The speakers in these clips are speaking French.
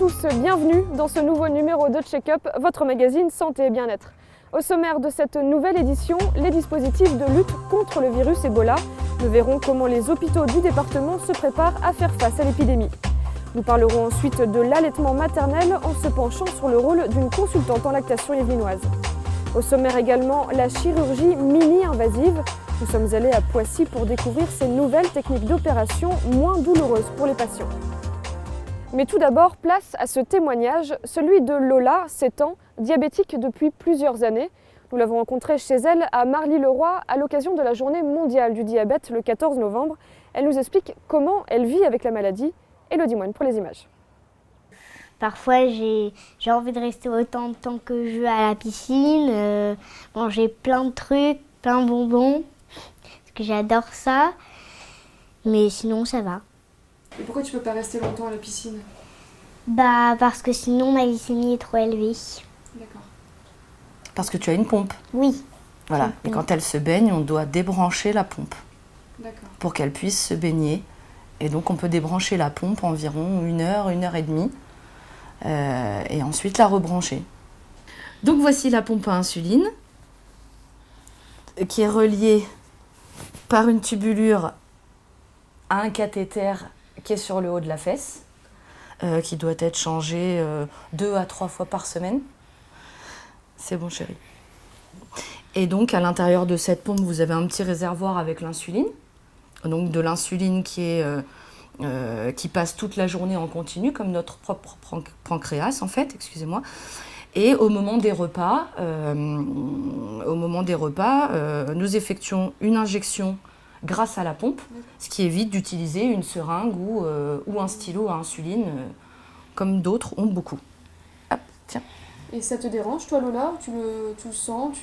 tous, bienvenue dans ce nouveau numéro de Check-up, votre magazine santé et bien-être. Au sommaire de cette nouvelle édition, les dispositifs de lutte contre le virus Ebola. Nous verrons comment les hôpitaux du département se préparent à faire face à l'épidémie. Nous parlerons ensuite de l'allaitement maternel en se penchant sur le rôle d'une consultante en lactation yvelinoise. Au sommaire également, la chirurgie mini-invasive. Nous sommes allés à Poissy pour découvrir ces nouvelles techniques d'opération moins douloureuses pour les patients. Mais tout d'abord, place à ce témoignage, celui de Lola, 7 ans, diabétique depuis plusieurs années. Nous l'avons rencontrée chez elle à Marly-le-Roi à l'occasion de la journée mondiale du diabète le 14 novembre. Elle nous explique comment elle vit avec la maladie. Élodie Moine pour les images. Parfois, j'ai envie de rester autant de temps que je veux à la piscine, manger plein de trucs, plein de bonbons, parce que j'adore ça, mais sinon ça va. Et pourquoi tu peux pas rester longtemps à la piscine? Parce que sinon ma glycémie est trop élevée. D'accord. Parce que tu as une pompe. Oui. Voilà. Et quand elle se baigne, on doit débrancher la pompe. D'accord. Pour qu'elle puisse se baigner. Et donc on peut débrancher la pompe environ 1 heure et demie. Et ensuite la rebrancher. Donc voici la pompe à insuline qui est reliée par une tubulure à un cathéter qui est sur le haut de la fesse, qui doit être changé 2 à 3 fois par semaine. C'est bon chérie. Et donc à l'intérieur de cette pompe, vous avez un petit réservoir avec l'insuline. Donc de l'insuline qui passe toute la journée en continu, comme notre propre pancréas en fait, excusez-moi. Et au moment des repas, nous effectuons une injection grâce à la pompe, ce qui évite d'utiliser une seringue ou un stylo à insuline, comme d'autres ont beaucoup. Hop, tiens. Et ça te dérange, toi Lola? Tu le sens?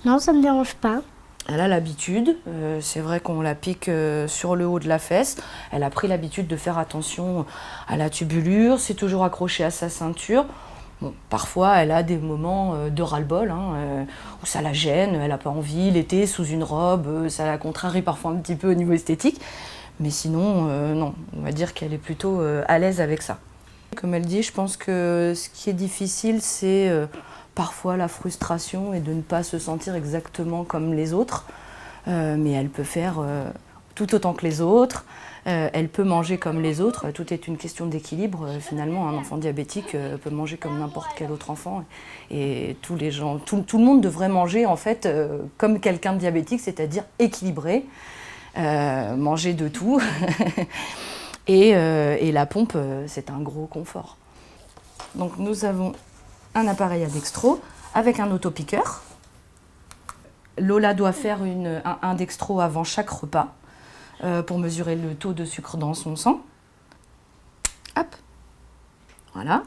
Non, ça me dérange pas. Elle a l'habitude, c'est vrai qu'on la pique sur le haut de la fesse. Elle a pris l'habitude de faire attention à la tubulure, c'est toujours accroché à sa ceinture. Bon, parfois, elle a des moments de ras-le-bol, où ça la gêne, elle n'a pas envie, l'été, sous une robe, ça la contrarie parfois un petit peu au niveau esthétique. Mais sinon, non, on va dire qu'elle est plutôt à l'aise avec ça. Comme elle dit, je pense que ce qui est difficile, c'est parfois la frustration et de ne pas se sentir exactement comme les autres. Mais elle peut faire tout autant que les autres. Elle peut manger comme les autres, tout est une question d'équilibre. Finalement, un enfant diabétique peut manger comme n'importe quel autre enfant. Et tout le monde devrait manger en fait comme quelqu'un de diabétique, c'est-à-dire équilibré, manger de tout. et la pompe, c'est un gros confort. Donc nous avons un appareil à dextro avec un autopiqueur. Lola doit faire un dextro avant chaque repas. Pour mesurer le taux de sucre dans son sang. Hop. Voilà.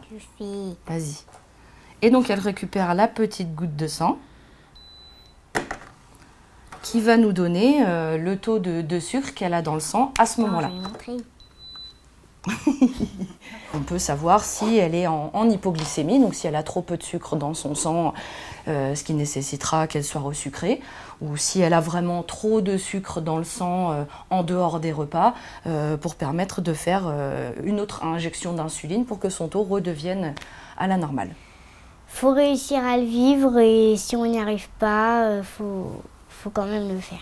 Vas-y. Et donc, elle récupère la petite goutte de sang qui va nous donner le taux de sucre qu'elle a dans le sang à ce moment-là. On peut savoir si elle est en hypoglycémie, donc si elle a trop peu de sucre dans son sang, ce qui nécessitera qu'elle soit resucrée, ou si elle a vraiment trop de sucre dans le sang en dehors des repas, pour permettre de faire une autre injection d'insuline pour que son taux redevienne à la normale. Faut réussir à le vivre et si on n'y arrive pas, faut quand même le faire.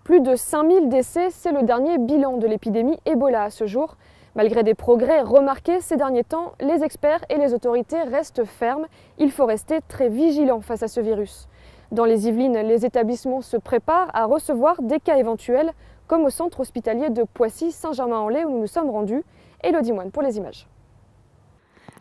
Plus de 5000 décès, c'est le dernier bilan de l'épidémie Ebola à ce jour. Malgré des progrès remarqués ces derniers temps, les experts et les autorités restent fermes. Il faut rester très vigilant face à ce virus. Dans les Yvelines, les établissements se préparent à recevoir des cas éventuels, comme au centre hospitalier de Poissy-Saint-Germain-en-Laye où nous nous sommes rendus. Élodie Moine pour les images.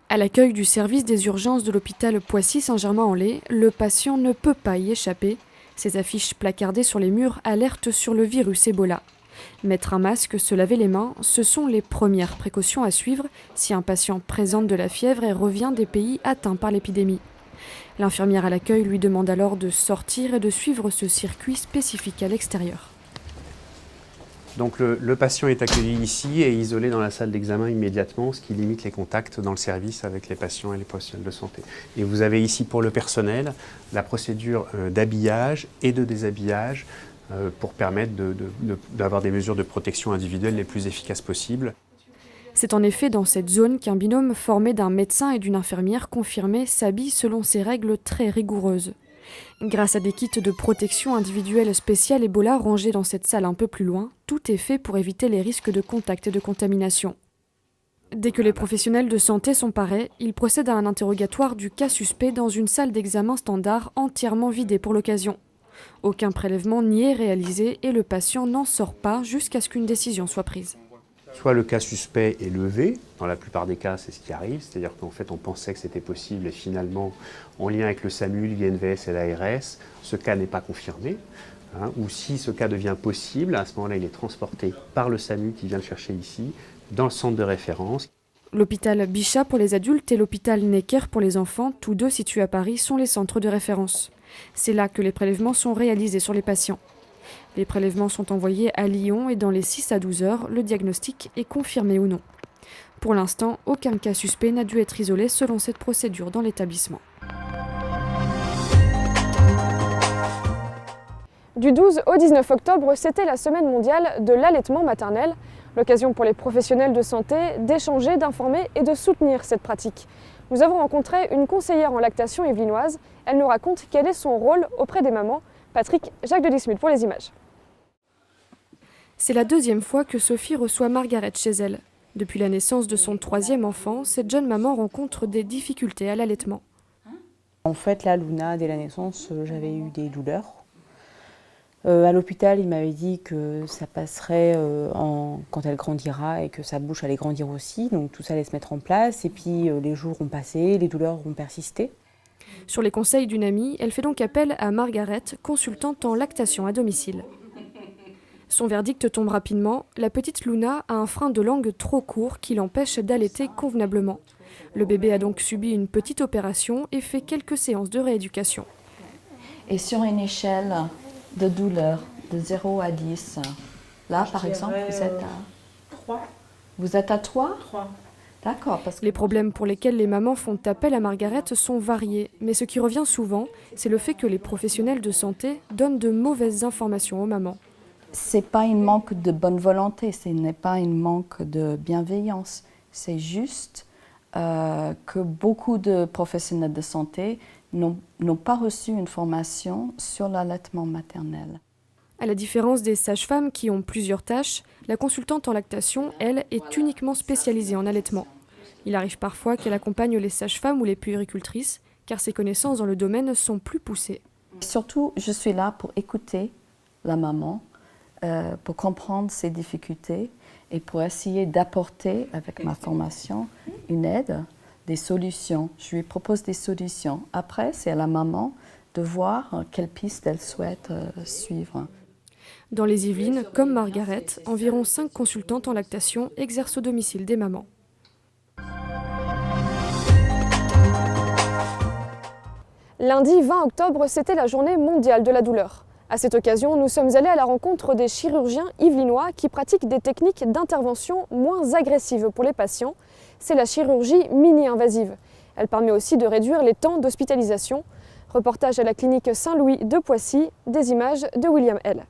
À l'accueil du service des urgences de l'hôpital Poissy-Saint-Germain-en-Laye, le patient ne peut pas y échapper. Ces affiches placardées sur les murs alertent sur le virus Ebola. Mettre un masque, se laver les mains, ce sont les premières précautions à suivre si un patient présente de la fièvre et revient des pays atteints par l'épidémie. L'infirmière à l'accueil lui demande alors de sortir et de suivre ce circuit spécifique à l'extérieur. Donc le patient est accueilli ici et isolé dans la salle d'examen immédiatement, ce qui limite les contacts dans le service avec les patients et les professionnels de santé. Et vous avez ici pour le personnel la procédure d'habillage et de déshabillage pour permettre d'avoir des mesures de protection individuelle les plus efficaces possibles. C'est en effet dans cette zone qu'un binôme formé d'un médecin et d'une infirmière confirmée s'habille selon ces règles très rigoureuses. Grâce à des kits de protection individuelle spéciale Ebola rangés dans cette salle un peu plus loin, tout est fait pour éviter les risques de contact et de contamination. Dès que les professionnels de santé sont parés, ils procèdent à un interrogatoire du cas suspect dans une salle d'examen standard entièrement vidée pour l'occasion. Aucun prélèvement n'y est réalisé et le patient n'en sort pas jusqu'à ce qu'une décision soit prise. Soit le cas suspect est levé, dans la plupart des cas c'est ce qui arrive, c'est-à-dire qu'en fait on pensait que c'était possible et finalement en lien avec le SAMU, l'INVS et l'ARS, ce cas n'est pas confirmé. Ou si ce cas devient possible, à ce moment-là il est transporté par le SAMU qui vient le chercher ici, dans le centre de référence. L'hôpital Bichat pour les adultes et l'hôpital Necker pour les enfants, tous deux situés à Paris, sont les centres de référence. C'est là que les prélèvements sont réalisés sur les patients. Les prélèvements sont envoyés à Lyon et dans les 6 à 12 heures, le diagnostic est confirmé ou non. Pour l'instant, aucun cas suspect n'a dû être isolé selon cette procédure dans l'établissement. Du 12 au 19 octobre, c'était la semaine mondiale de l'allaitement maternel. L'occasion pour les professionnels de santé d'échanger, d'informer et de soutenir cette pratique. Nous avons rencontré une conseillère en lactation yvelinoise. Elle nous raconte quel est son rôle auprès des mamans. Patrick, Jacques de Dismuth pour les images. C'est la deuxième fois que Sophie reçoit Margaret chez elle. Depuis la naissance de son 3e enfant, cette jeune maman rencontre des difficultés à l'allaitement. En fait, là, Luna, dès la naissance, j'avais eu des douleurs. À l'hôpital, il m'avait dit que ça passerait quand elle grandira et que sa bouche allait grandir aussi. Donc tout ça allait se mettre en place. Et puis les jours ont passé, les douleurs ont persisté. Sur les conseils d'une amie, elle fait donc appel à Margaret, consultante en lactation à domicile. Son verdict tombe rapidement. La petite Luna a un frein de langue trop court qui l'empêche d'allaiter convenablement. Le bébé a donc subi une petite opération et fait quelques séances de rééducation. Et sur une échelle de douleur de 0 à 10, là par exemple, vous êtes à 3. Vous êtes à 3 3. D'accord. Les problèmes pour lesquels les mamans font appel à Margaret sont variés, mais ce qui revient souvent, c'est le fait que les professionnels de santé donnent de mauvaises informations aux mamans. Ce n'est pas un manque de bonne volonté, ce n'est pas un manque de bienveillance. C'est juste que beaucoup de professionnels de santé n'ont pas reçu une formation sur l'allaitement maternel. À la différence des sages-femmes qui ont plusieurs tâches, la consultante en lactation, elle, est uniquement spécialisée en allaitement. Il arrive parfois qu'elle accompagne les sages-femmes ou les puéricultrices, car ses connaissances dans le domaine sont plus poussées. Surtout, je suis là pour écouter la maman, pour comprendre ses difficultés et pour essayer d'apporter, avec ma formation, une aide, des solutions. Je lui propose des solutions. Après, c'est à la maman de voir quelle piste elle souhaite suivre. Dans les Yvelines, comme Margaret, environ 5 consultantes en lactation exercent au domicile des mamans. Lundi 20 octobre, c'était la journée mondiale de la douleur. À cette occasion, nous sommes allés à la rencontre des chirurgiens yvelinois qui pratiquent des techniques d'intervention moins agressives pour les patients. C'est la chirurgie mini-invasive. Elle permet aussi de réduire les temps d'hospitalisation. Reportage à la clinique Saint-Louis de Poissy, des images de William L.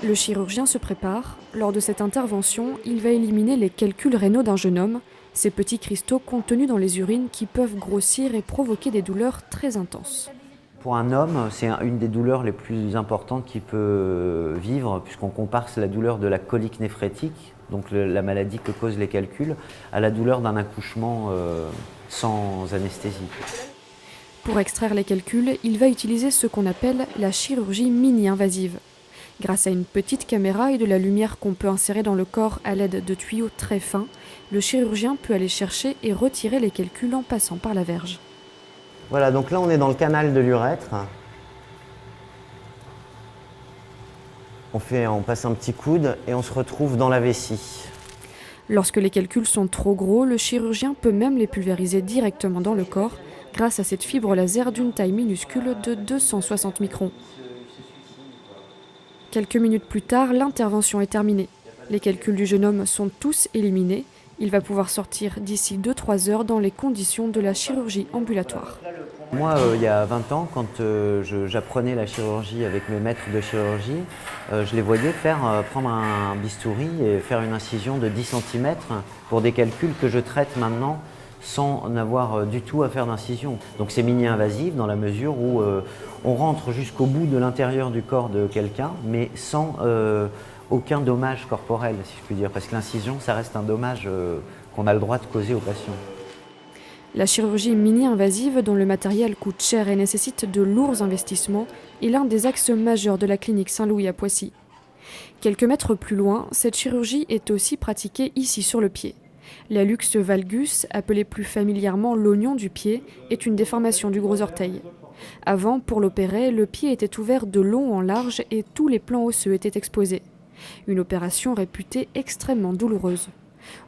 Le chirurgien se prépare. Lors de cette intervention, il va éliminer les calculs rénaux d'un jeune homme, ces petits cristaux contenus dans les urines qui peuvent grossir et provoquer des douleurs très intenses. Pour un homme, c'est une des douleurs les plus importantes qu'il peut vivre, puisqu'on compare la douleur de la colique néphrétique, donc la maladie que causent les calculs, à la douleur d'un accouchement sans anesthésie. Pour extraire les calculs, il va utiliser ce qu'on appelle la chirurgie mini-invasive. Grâce à une petite caméra et de la lumière qu'on peut insérer dans le corps à l'aide de tuyaux très fins, le chirurgien peut aller chercher et retirer les calculs en passant par la verge. Voilà, donc là on est dans le canal de l'urètre. On passe un petit coude et on se retrouve dans la vessie. Lorsque les calculs sont trop gros, le chirurgien peut même les pulvériser directement dans le corps grâce à cette fibre laser d'une taille minuscule de 260 microns. Quelques minutes plus tard, l'intervention est terminée. Les calculs du jeune homme sont tous éliminés Il va pouvoir sortir d'ici 2-3 heures dans les conditions de la chirurgie ambulatoire. Moi, il y a 20 ans, quand j'apprenais la chirurgie avec mes maîtres de chirurgie, je les voyais prendre un bistouri et faire une incision de 10 cm pour des calculs que je traite maintenant sans n'avoir du tout à faire d'incision. Donc c'est mini-invasif dans la mesure où on rentre jusqu'au bout de l'intérieur du corps de quelqu'un, mais sans aucun dommage corporel, si je puis dire, parce que l'incision, ça reste un dommage qu'on a le droit de causer au patient. La chirurgie mini-invasive, dont le matériel coûte cher et nécessite de lourds investissements, est l'un des axes majeurs de la clinique Saint-Louis à Poissy. Quelques mètres plus loin, cette chirurgie est aussi pratiquée ici sur le pied. La luxe valgus, appelée plus familièrement l'oignon du pied, est une déformation du gros orteil. Avant, pour l'opérer, le pied était ouvert de long en large et tous les plans osseux étaient exposés. Une opération réputée extrêmement douloureuse.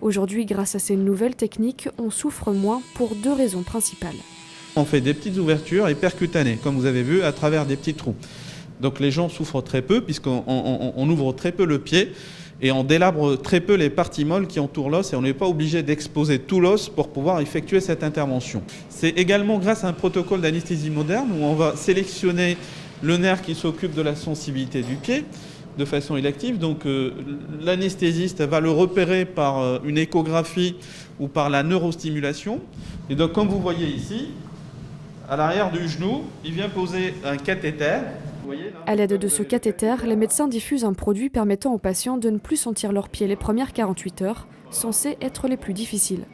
Aujourd'hui, grâce à ces nouvelles techniques, on souffre moins pour 2 raisons principales. On fait des petites ouvertures et percutanées, comme vous avez vu, à travers des petits trous. Donc les gens souffrent très peu puisqu'on ouvre très peu le pied et on délabre très peu les parties molles qui entourent l'os et on n'est pas obligé d'exposer tout l'os pour pouvoir effectuer cette intervention. C'est également grâce à un protocole d'anesthésie moderne où on va sélectionner le nerf qui s'occupe de la sensibilité du pied de façon élective. Donc l'anesthésiste va le repérer par une échographie ou par la neurostimulation. Et donc comme vous voyez ici, à l'arrière du genou, il vient poser un cathéter. À l'aide de ce cathéter, les médecins diffusent un produit permettant aux patients de ne plus sentir leurs pieds les premières 48 heures, censées être les plus difficiles.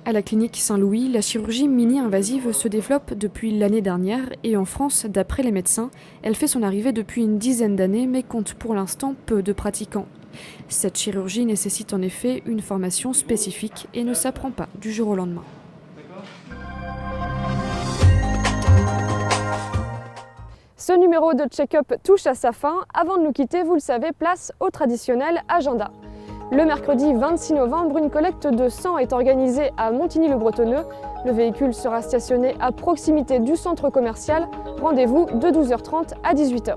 À la clinique Saint-Louis, la chirurgie mini-invasive se développe depuis l'année dernière et en France, d'après les médecins, elle fait son arrivée depuis une dizaine d'années mais compte pour l'instant peu de pratiquants. Cette chirurgie nécessite en effet une formation spécifique et ne s'apprend pas du jour au lendemain. Ce numéro de check-up touche à sa fin. Avant de nous quitter, vous le savez, place au traditionnel agenda. Le mercredi 26 novembre, une collecte de sang est organisée à Montigny-le-Bretonneux. Le véhicule sera stationné à proximité du centre commercial. Rendez-vous de 12h30 à 18h.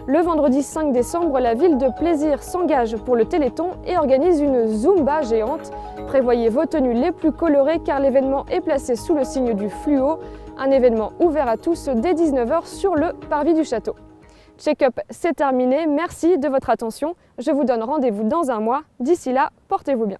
Le vendredi 5 décembre, la ville de Plaisir s'engage pour le Téléthon et organise une Zumba géante. Prévoyez vos tenues les plus colorées car l'événement est placé sous le signe du fluo. Un événement ouvert à tous dès 19h sur le parvis du château. Check-up, c'est terminé. Merci de votre attention. Je vous donne rendez-vous dans un mois. D'ici là, portez-vous bien.